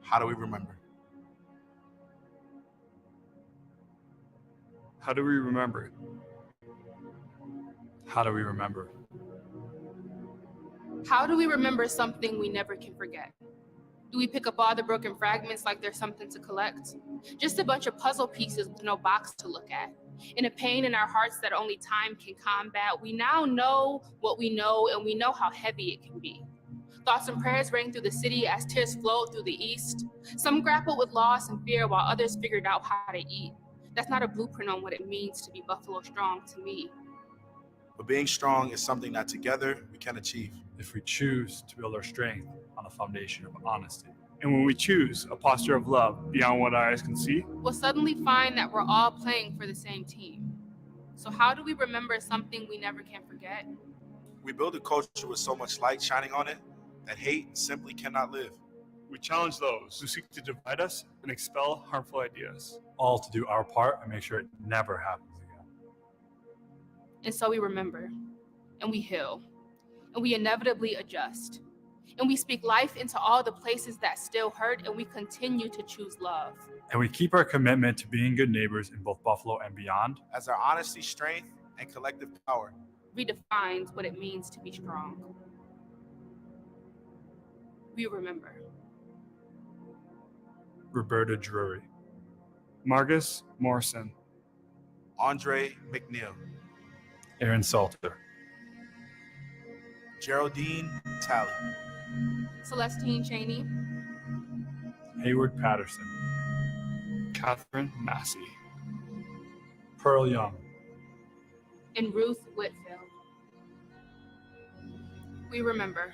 How do we remember? How do we remember? How do we remember? How do we remember something we never can forget? Do we pick up all the broken fragments like there's something to collect? Just a bunch of puzzle pieces with no box to look at. In a pain in our hearts that only time can combat, we now know what we know, and we know how heavy it can be. Thoughts and prayers rang through the city as tears flowed through the east. Some grappled with loss and fear while others figured out how to eat. That's not a blueprint on what it means to be Buffalo strong to me. But being strong is something that together we can achieve. If we choose to build our strength on a foundation of honesty. And when we choose a posture of love beyond what our eyes can see, we'll suddenly find that we're all playing for the same team. So how do we remember something we never can forget? We build a culture with so much light shining on it that hate simply cannot live. we challenge those who seek to divide us and expel harmful ideas, all to do our part and make sure it never happens again. And so we remember, and we heal, and we inevitably adjust. And we speak life into all the places that still hurt, and we continue to choose love. And we keep our commitment to being good neighbors in both Buffalo and beyond, as our honesty, strength, and collective power redefines what it means to be strong. We remember. Roberta Drury, Margus Morrison, Andre McNeil, Aaron Salter, Geraldine Talley, Celestine Cheney, Hayward Patterson, Catherine Massey, Pearl Young, and Ruth Whitfield. We remember.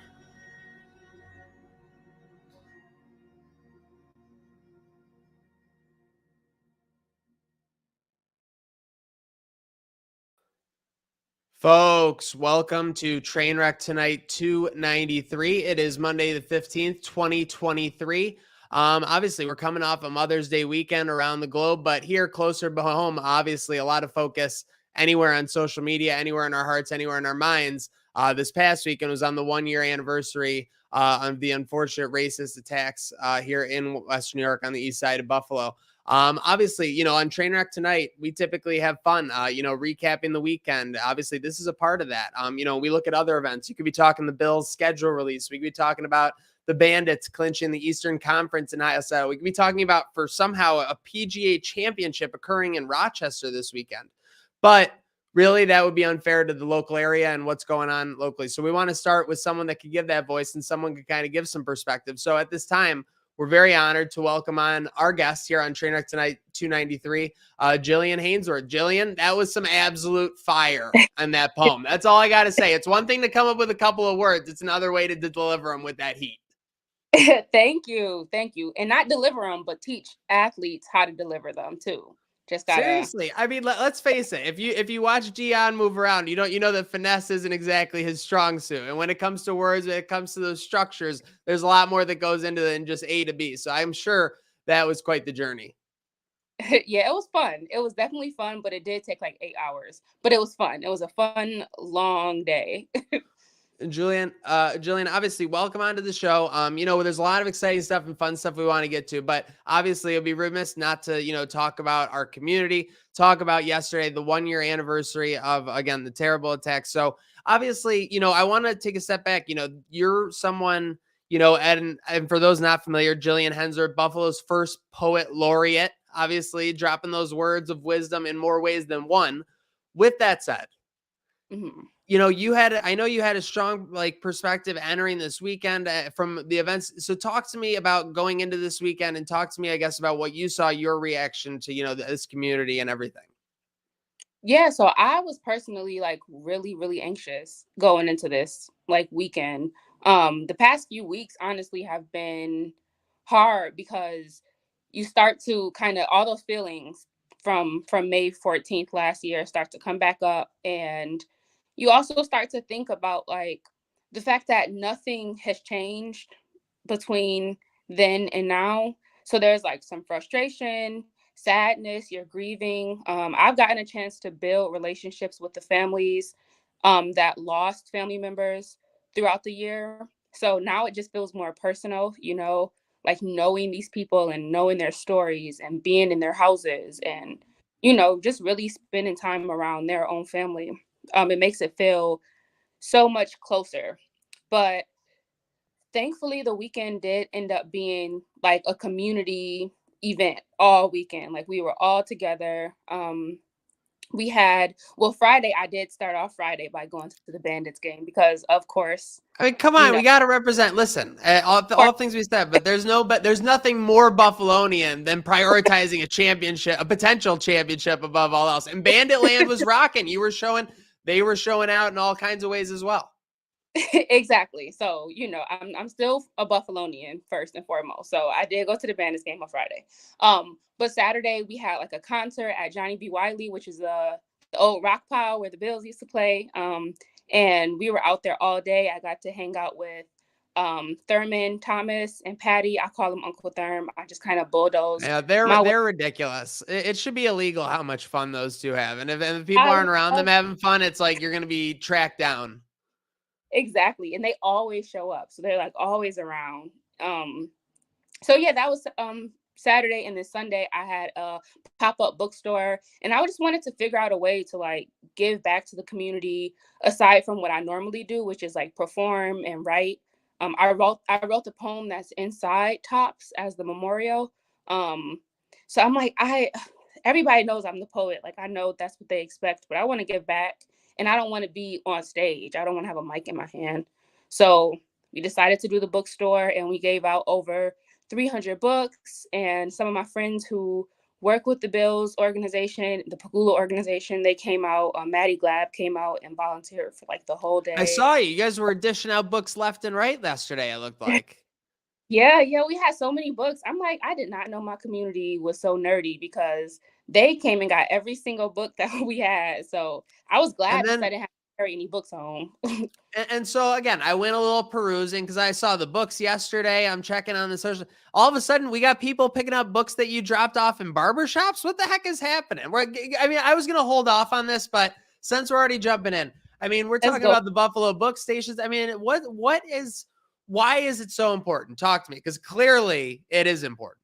Folks, welcome to Trainwreck Tonight 293. It is Monday the 15th, 2023. Obviously, we're coming off a Mother's Day weekend around the globe, but here closer to home, obviously, a lot of focus anywhere on social media, anywhere in our hearts, anywhere in our minds. This past weekend was on the 1-year anniversary of the unfortunate racist attacks here in Western New York on the east side of Buffalo. Obviously, on Trainwreck Tonight, we typically have fun, recapping the weekend. Obviously, this is a part of that. We look at other events. You could be talking the Bills schedule release. We could be talking about the Bandits clinching the Eastern Conference in ISL. We could be talking about for somehow a PGA championship occurring in Rochester this weekend. But really, that would be unfair to the local area and what's going on locally. So we want to start with someone that could give that voice and someone could kind of give some perspective. So at this time, we're very honored to welcome on our guest here on Trainwreck Tonight 293, Jillian Hanesworth. Jillian, that was some absolute fire on that poem. That's all I got to say. It's one thing to come up with a couple of words. It's another way to deliver them with that heat. Thank you. And not deliver them, but teach athletes how to deliver them too. Just gotta... Seriously, I mean, let's face it. If you watch Gian move around, you know that finesse isn't exactly his strong suit. And when it comes to words, when it comes to those structures, there's a lot more that goes into it than just A to B. So I'm sure that was quite the journey. Yeah, it was fun. It was definitely fun, but it did take like 8 hours. But it was fun. It was a fun, long day. Jillian, obviously, welcome onto the show. There's a lot of exciting stuff and fun stuff we want to get to, but obviously, it'd be remiss not to, talk about our community, talk about yesterday, the 1-year anniversary of, again, the terrible attack. So obviously, I want to take a step back. You're someone, and for those not familiar, Jillian Hanesworth, Buffalo's first poet laureate, obviously dropping those words of wisdom in more ways than one. With that said, mm-hmm. I know you had a strong perspective entering this weekend from the events. So talk to me about going into this weekend and talk to me, I guess, about what you saw, your reaction to, this community and everything. Yeah. So I was personally really, really anxious going into this weekend. The past few weeks, honestly, have been hard because you start to kind of all those feelings from May 14th last year start to come back up, and you also start to think about the fact that nothing has changed between then and now. So there's some frustration, sadness, you're grieving. I've gotten a chance to build relationships with the families that lost family members throughout the year. So now it just feels more personal, like knowing these people and knowing their stories and being in their houses and, just really spending time around their own family. It makes it feel so much closer. But thankfully, the weekend did end up being like a community event all weekend. Like we were all together. We had, well, Friday, I did start off Friday by going to the Bandits game because, of course, I mean, come on, we got to represent. Listen, all things we said, but there's nothing more Buffalonian than prioritizing a championship, a potential championship above all else. And Bandit Land was rocking. They were showing out in all kinds of ways as well. Exactly. So, I'm still a Buffalonian first and foremost. So I did go to the Bandits game on Friday. But Saturday we had like a concert at Johnny B. Wiley, which is the old rock pile where the Bills used to play. And we were out there all day. I got to hang out with Thurman, Thomas, and Patty. I call him Uncle Therm. I just kind of bulldozed. Yeah, they're ridiculous. It should be illegal how much fun those two have. And if people aren't around them having fun, it's like you're going to be tracked down. Exactly. And they always show up. So they're like always around. So yeah, that was Saturday. And then Sunday I had a pop-up bookstore, and I just wanted to figure out a way to like give back to the community aside from what I normally do, which is like perform and write. I wrote the poem that's inside Tops as the memorial. So I'm like, everybody knows I'm the poet. Like I know that's what they expect, but I want to give back. And I don't want to be on stage. I don't want to have a mic in my hand. So we decided to do the bookstore, and we gave out over 300 books. And some of my friends who work with the Bills organization, the Pagula organization, they came out. Maddie Glab came out and volunteered for like the whole day. I saw you. You guys were dishing out books left and right yesterday, it looked like. Yeah, we had so many books. I'm like, I did not know my community was so nerdy because they came and got every single book that we had. So I was glad that I didn't have to carry any books home. and so again, I went a little perusing because I saw the books yesterday. I'm checking on the social. All of a sudden, we got people picking up books that you dropped off in barbershops. What the heck is happening? I was going to hold off on this, but since we're already jumping in, I mean, we're talking about the Buffalo book stations. I mean, why is it so important? Talk to me, because clearly it is important.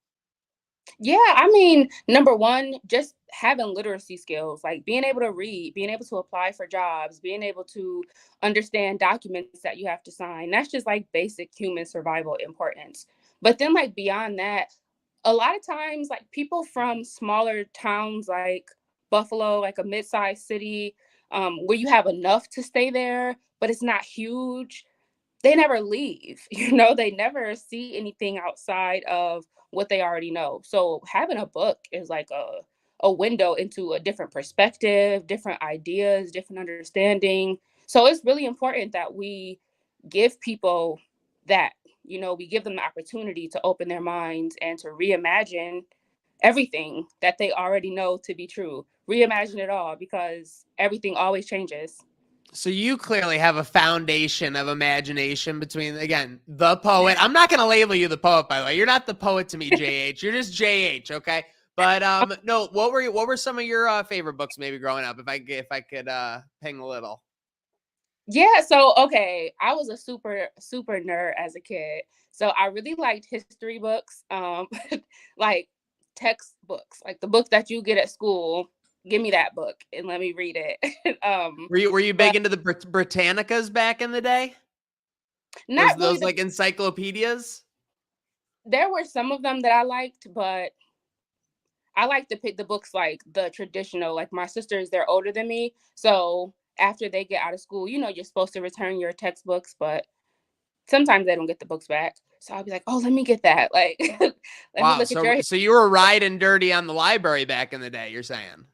Yeah, I mean, number one, just having literacy skills, like being able to read, being able to apply for jobs, being able to understand documents that you have to sign. That's just like basic human survival importance. But then like beyond that, a lot of times like people from smaller towns like Buffalo, like a mid-sized city, where you have enough to stay there, but it's not huge, they never leave. They never see anything outside of what they already know. So having a book is like a window into a different perspective, different ideas, different understanding. So it's really important that we give people that, we give them the opportunity to open their minds and to reimagine everything that they already know to be true. Reimagine it all, because everything always changes. So you clearly have a foundation of imagination between, again, the poet. I'm not going to label you the poet, by the way. You're not the poet to me, JH. You're just JH, okay? But no, what were some of your favorite books maybe growing up? If I could ping a little. Yeah, so okay, I was a super nerd as a kid. So I really liked history books, like textbooks, like the book that you get at school. Give me that book and let me read it. Were you big into the Britannicas back in the day? Not those really like encyclopedias? There were some of them that I liked, but I like to pick the books like the traditional, like my sisters, they're older than me. So after they get out of school, you're supposed to return your textbooks, but sometimes they don't get the books back. So I'll be like, oh, let me get that. Like, let me look at your... So you were riding dirty on the library back in the day, you're saying?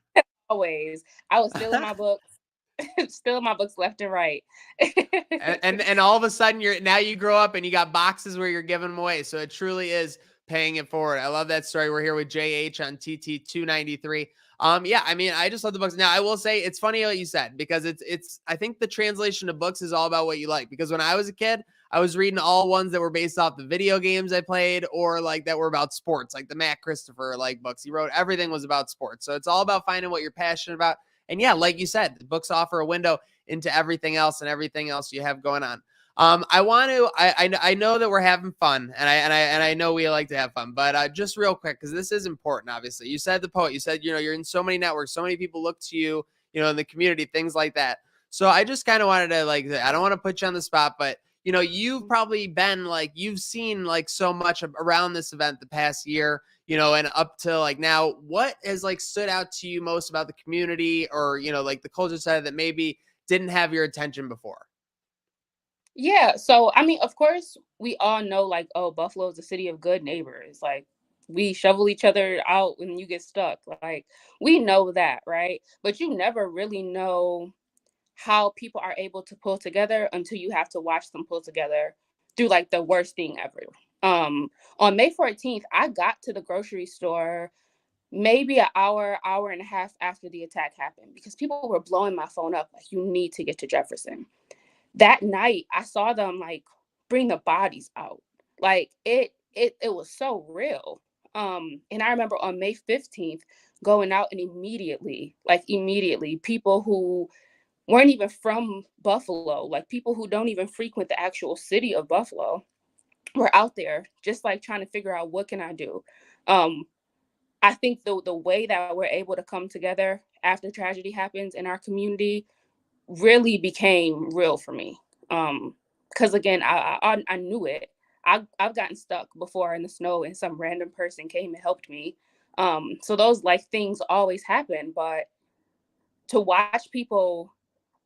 Always. I was stealing my books, stealing my books left and right. and all of a sudden you grow up and you got boxes where you're giving them away. So it truly is paying it forward. I love that story. We're here with JH on TT 293. Yeah, I mean, I just love the books. Now I will say it's funny what you said, because I think the translation of books is all about what you like. Because when I was a kid, I was reading all ones that were based off the video games I played, or like that were about sports, like the Matt Christopher like books. He wrote everything was about sports. So it's all about finding what you're passionate about. And yeah, like you said, the books offer a window into everything else and everything else you have going on. I want to. I know that we're having fun, and I know we like to have fun. But just real quick, because this is important. Obviously, you said the poet. You said you're in so many networks, so many people look to you, in the community, things like that. So I just kind of wanted to I don't want to put you on the spot, but you've probably been you've seen so much around this event the past year, and up to now. What has stood out to you most about the community, or the culture side that maybe didn't have your attention before? Yeah, so I mean, of course, we all know oh, Buffalo is a city of good neighbors. We shovel each other out when you get stuck. We know that, right? But you never really know how people are able to pull together until you have to watch them pull together through the worst thing ever. On May 14th, I got to the grocery store maybe an hour and a half after the attack happened because people were blowing my phone up you need to get to Jefferson. That night I saw them bring the bodies out. It was so real. And I remember on May 15th going out and immediately people who weren't even from Buffalo, people who don't even frequent the actual city of Buffalo, were out there just trying to figure out what can I do. I think the way that we're able to come together after tragedy happens in our community really became real for me. Because again, I knew it. I've gotten stuck before in the snow and some random person came and helped me. So those things always happen, but to watch people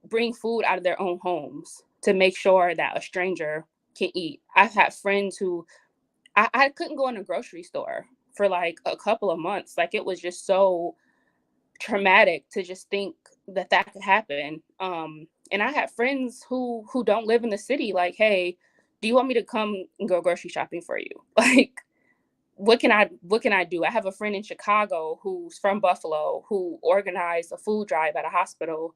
bring food out of their own homes to make sure that a stranger can eat. I've had friends who I couldn't go in a grocery store for a couple of months. It was just so traumatic to just think that could happen. And I had friends who don't live in the city hey, do you want me to come and go grocery shopping for you? What can I do? I have a friend in Chicago who's from Buffalo who organized a food drive at a hospital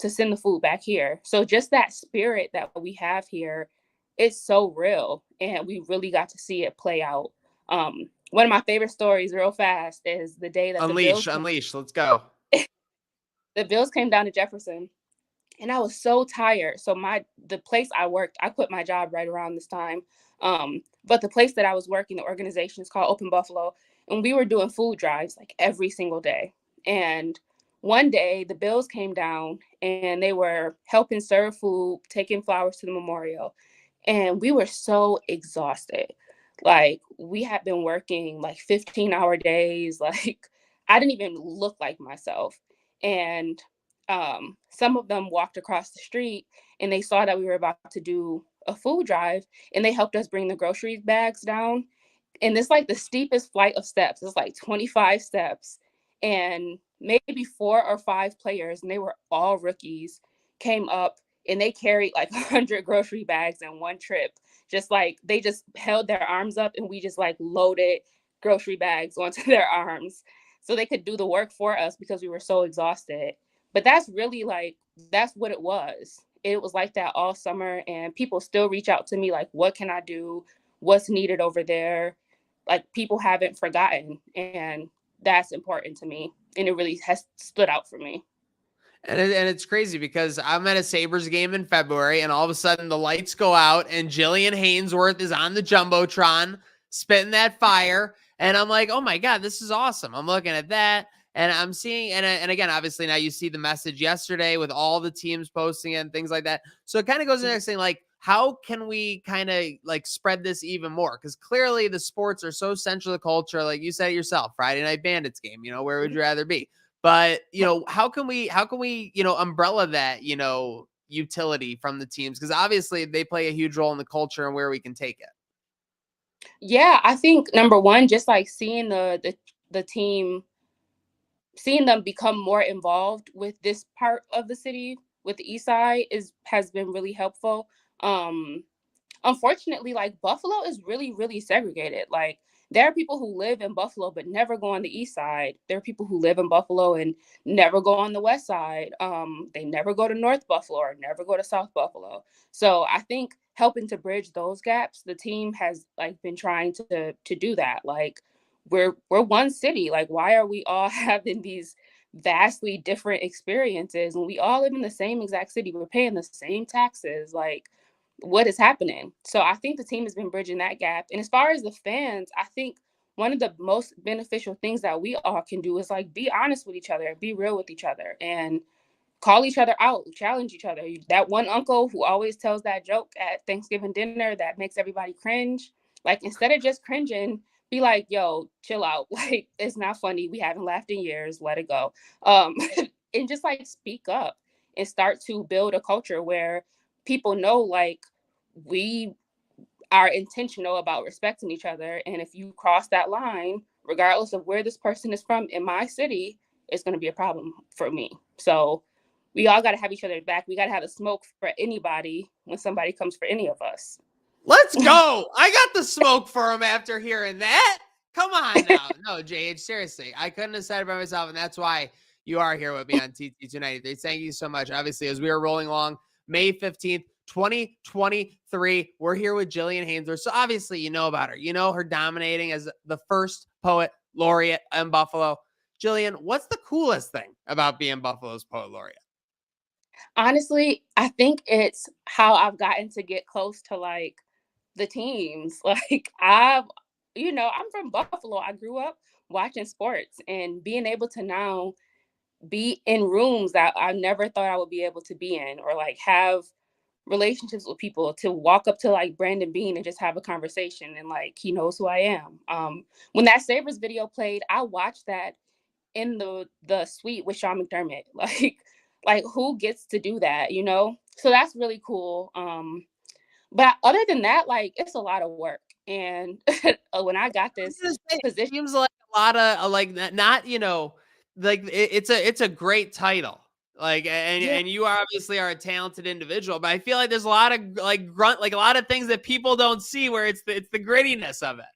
to send the food back here. So just that spirit that we have here, it's so real, and we really got to see it play out. One of my favorite stories, real fast, is the day that Unleash, let's go. The Bills came down to Jefferson, and I was so tired. So the place I worked, I quit my job right around this time. But the place that I was working, the organization is called Open Buffalo, and we were doing food drives every single day. And one day the Bills came down and they were helping serve food, taking flowers to the memorial. And we were so exhausted. We had been working 15-hour days. I didn't even look like myself. And some of them walked across the street and they saw that we were about to do a food drive, and they helped us bring the grocery bags down. And it's the steepest flight of steps. It's 25 steps, and maybe 4 or 5 players, and they were all rookies, came up and they carried 100 grocery bags in one trip. Just they just held their arms up and we just loaded grocery bags onto their arms so they could do the work for us because we were so exhausted. But that's really that's what it was. It was that all summer, and people still reach out to me what can I do? What's needed over there? People haven't forgotten, and that's important to me, and it really has stood out for me. And it's crazy because I'm at a Sabres game in February, and all of a sudden the lights go out and Jillian Hanesworth is on the Jumbotron spitting that fire. And I'm like, oh my God, this is awesome. I'm looking at that and I'm seeing, and again, obviously now you see the message yesterday with all the teams posting it and things like that. So it kind of goes into saying how can we kind of spread this even more? Because clearly the sports are so central to the culture. Like you said yourself, Friday night Bandits game, where would you rather be? But, how can we, umbrella that, utility from the teams? Because obviously they play a huge role in the culture and where we can take it. Yeah, I think number one, just seeing the team, seeing them become more involved with this part of the city, with the east side, has been really helpful. Unfortunately, Buffalo is really, really segregated. There are people who live in Buffalo but never go on the east side. There are people who live in Buffalo and never go on the west side. They never go to North Buffalo or never go to South Buffalo. So I think helping to bridge those gaps, the team has been trying to do that. We're one city. Why are we all having these vastly different experiences when we all live in the same exact city? We're paying the same taxes. what is happening. So I think the team has been bridging that gap. And as far as the fans, I think one of the most beneficial things that we all can do is like be honest with each other, be real with each other, and call each other out, challenge each other. That one uncle who always tells that joke at Thanksgiving dinner that makes everybody cringe, like instead of just cringing, be like, yo, chill out. Like, it's not funny. We haven't laughed in years. Let it go. And just like speak up and start to build a culture where people know like we are intentional about respecting each other. And if you cross that line, regardless of where this person is from in my city, it's going to be a problem for me. So we all got to have each other back. We got to have a smoke for anybody when somebody comes for any of us. Let's go. I got the smoke for him after hearing that. Come on now. No, JH, seriously. I couldn't have said it by myself, and that's why you are here with me on TT293. Thank you so much. Obviously, as we are rolling along, May 15th, 2023, we're here with Jillian Hanesworth. So obviously, you know about her. You know her dominating as the first poet laureate in Buffalo. Jillian, what's the coolest thing about being Buffalo's poet laureate? Honestly, I think it's how I've gotten to get close to like the teams. Like I'm from Buffalo. I grew up watching sports, and being able to now be in rooms that I never thought I would be able to be in, or like have relationships with people, to walk up to like Brandon Bean and just have a conversation, and like he knows who I am. When that Sabres video played, I watched that in the suite with Sean McDermott. Like who gets to do that, you know? So that's really cool. But other than that, like it's a lot of work. And when I got this position, it seems like a lot of like not, you know, like it's a great title. Like and you obviously are a talented individual, but I feel like there's a lot of like a lot of things that people don't see where it's the grittiness of it.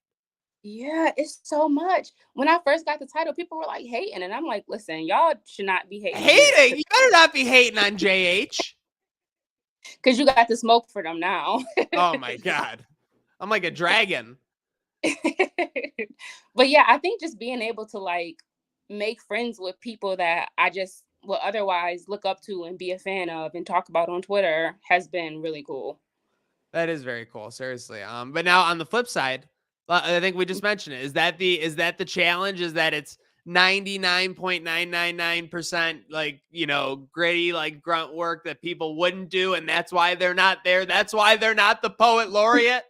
Yeah, it's so much. When I first got the title, people were like hating, and I'm like, listen, y'all should not be hating. Hating? You better not be hating on JH. Because you got the smoke for them now. Oh my God. I'm like a dragon. But yeah, I think just being able to like make friends with people that I just would otherwise look up to and be a fan of and talk about on Twitter has been really cool. That is very cool, seriously. But now on the flip side, I think we just mentioned it. Is that the challenge? Is that it's 99.999% like, you know, gritty, like grunt work that people wouldn't do, and that's why they're not there. That's why they're not the poet laureate.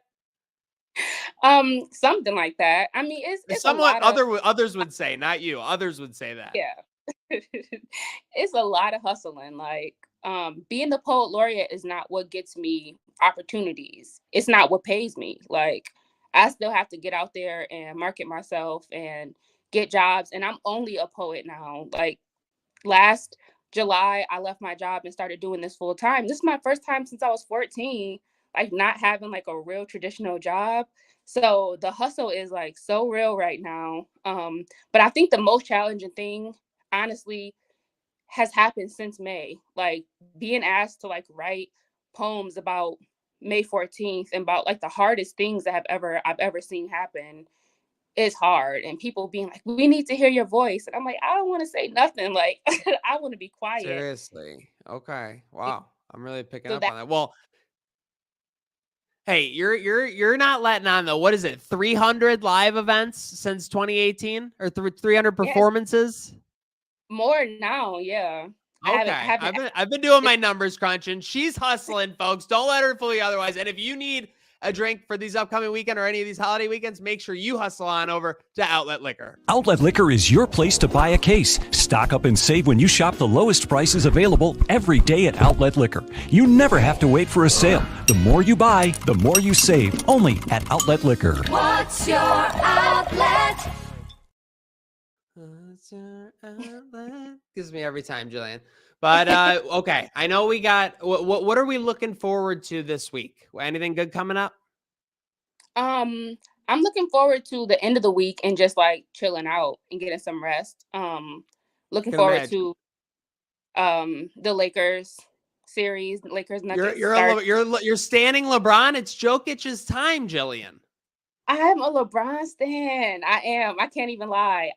Something like that. I mean, it's somewhat others would say, not you. Others would say that. Yeah. It's a lot of hustling. Like, being the poet laureate is not what gets me opportunities. It's not what pays me. Like, I still have to get out there and market myself and get jobs. And I'm only a poet now. Like last July, I left my job and started doing this full time. This is my first time since I was 14, like not having like a real traditional job. So the hustle is like so real right now. But I think the most challenging thing, honestly, has happened since May. Like being asked to like write poems about May 14th and about like the hardest things that I've ever seen happen is hard. And people being like, we need to hear your voice. And I'm like, I don't want to say nothing. Like I want to be quiet. Seriously. Okay. Wow. I'm really picking up on that. Well, hey, you're not letting on though. What is it? 300 live events since 2018 or 300 performances? Yes. More now. Yeah. Okay. I've been doing my numbers crunching. She's hustling, folks. Don't let her fool you otherwise. And if you need a drink for these upcoming weekend or any of these holiday weekends, make sure you hustle on over to Outlet Liquor. Outlet Liquor is your place to buy a case. Stock up and save when you shop the lowest prices available every day at Outlet Liquor. You never have to wait for a sale. The more you buy, the more you save. Only at Outlet Liquor. What's your outlet? Gives me every time, Jillian. But okay, I know we got. What are we looking forward to this week? Anything good coming up? I'm looking forward to the end of the week and just like chilling out and getting some rest. Looking forward to the Lakers series. Lakers. You're standing LeBron. It's Jokic's time, Jillian. I'm a LeBron stan. I am. I can't even lie.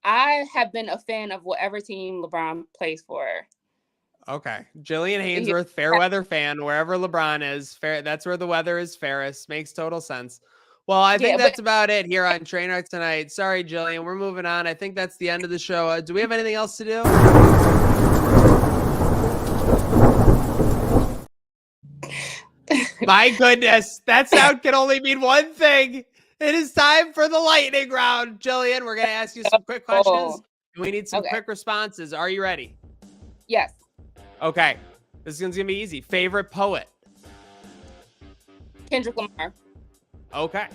I have been a fan of whatever team LeBron plays for. Okay. Jillian Yeah. Hanesworth, fair weather fan, wherever LeBron is. Fair. That's where the weather is fairest. Makes total sense. Well, I think Yeah, that's about it here on Trainwreck tonight. Sorry, Jillian. We're moving on. I think that's the end of the show. Do we have anything else to do? My goodness. That sound can only mean one thing. It is time for the lightning round. Jillian, we're going to ask you some quick questions. We need some Okay. quick responses. Are you ready? Yes. Okay. This one's going to be easy. Favorite poet? Kendrick Lamar. Okay.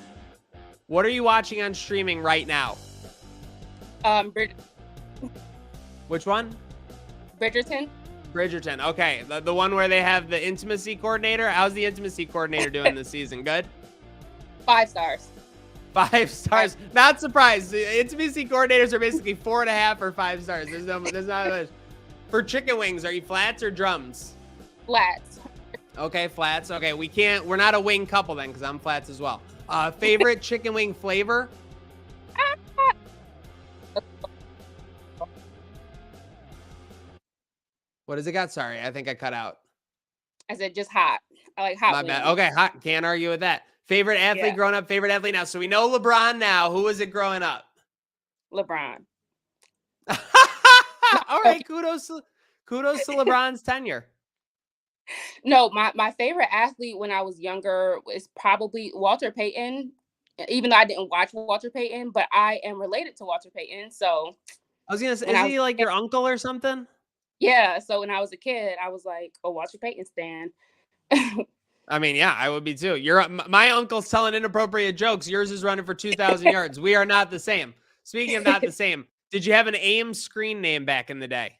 What are you watching on streaming right now? Which one? Bridgerton. Bridgerton. Okay. The one where they have the intimacy coordinator. How's the intimacy coordinator doing this season? Good? 5 stars. 5 stars. Not surprised. The intimacy coordinators are basically 4.5 or 5 stars. There's not much. For chicken wings, are you flats or drums? Flats. Okay, flats. Okay, we're not a wing couple then, because I'm flats as well. Favorite chicken wing flavor? What has it got? Sorry, I think I cut out. I said just hot. I like hot. My wings. bad. Okay, hot. Can't argue with that. Favorite athlete growing up, favorite athlete now. So we know LeBron now. Who was it growing up? LeBron. All right, kudos to LeBron's tenure. No, my favorite athlete when I was younger is probably Walter Payton. Even though I didn't watch Walter Payton, but I am related to Walter Payton. So I was gonna say, is he like your uncle or something? yeah. So when I was a kid, I was like, "Oh, Walter Payton stan." I mean, yeah, I would be too. My uncle's telling inappropriate jokes. Yours is running for 2,000 yards. We are not the same. Speaking of not the same, did you have an AIM screen name back in the day?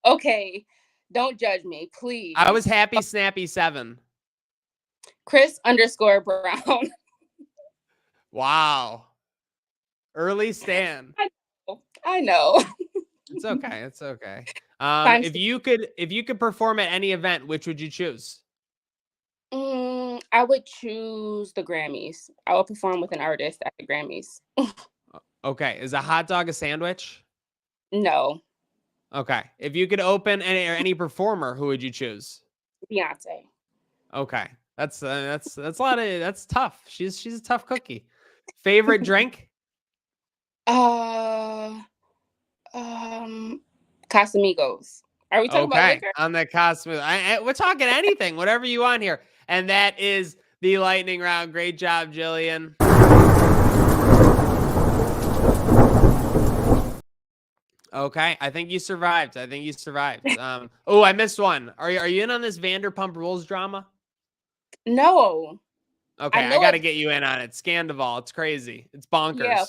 Okay, don't judge me, please. I was Happy Snappy 7. Chris_Brown. Wow. Early Stan. I know. It's okay. It's okay. Thanks. If you could perform at any event, which would you choose? I would choose the Grammys. I would perform with an artist at the Grammys. Okay. Is a hot dog a sandwich? No, Okay. If you could open any performer, who would you choose? Beyonce. Okay. That's a lot of, that's tough. She's a tough cookie. Favorite drink? Casamigos. Are we talking about Okay. liquor? On the Cosmo. We're talking anything, whatever you want here. And that is the lightning round. Great job, Jillian. Okay, I think you survived. I missed one. Are you in on this Vanderpump Rules drama? No. Okay, I got to get you in on it. Scandival. It's crazy. It's bonkers. Yeah.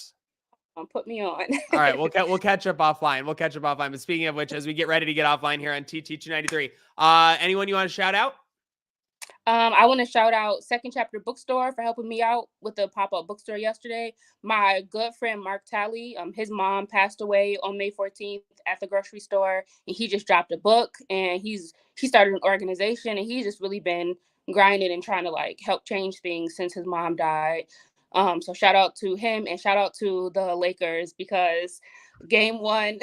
Put me on. All right, we'll catch up offline. But speaking of which, as we get ready to get offline here on TT293, anyone you want to shout out? I want to shout out Second Chapter Bookstore for helping me out with the pop-up bookstore yesterday. My good friend Mark Talley, his mom passed away on May 14th at the grocery store, and he just dropped a book, and he started an organization, and he's just really been grinding and trying to like help change things since his mom died. So shout out to him and shout out to the Lakers because game 1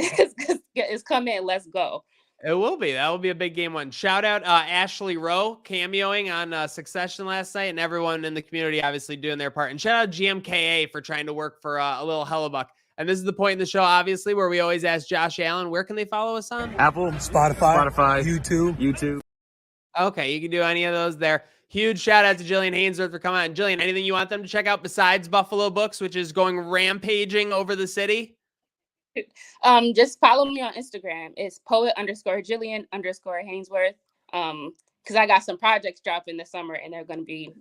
is coming. Let's go. It will be. That will be a big game 1. Shout out Ashley Rowe cameoing on Succession last night, and everyone in the community obviously doing their part. And shout out GMKA for trying to work for a little Hellebuck. And this is the point in the show, obviously, where we always ask Josh Allen, where can they follow us on? Apple, Spotify, YouTube. Okay, you can do any of those there. Huge shout out to Jillian Hanesworth for coming on. Jillian, anything you want them to check out besides Buffalo Books, which is going rampaging over the city? Just follow me on Instagram. It's poet_Jillian_Hanesworth. Because I got some projects dropping this summer and they're gonna be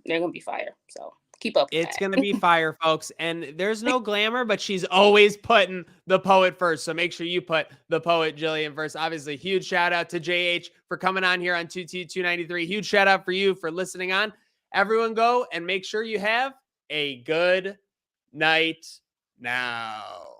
fire. So keep up. It's gonna be fire, folks. And there's no glamour, but she's always putting the poet first. So make sure you put the poet Jillian first. Obviously, huge shout out to JH for coming on here on 2T293. Huge shout out for you for listening on. Everyone go and make sure you have a good night now.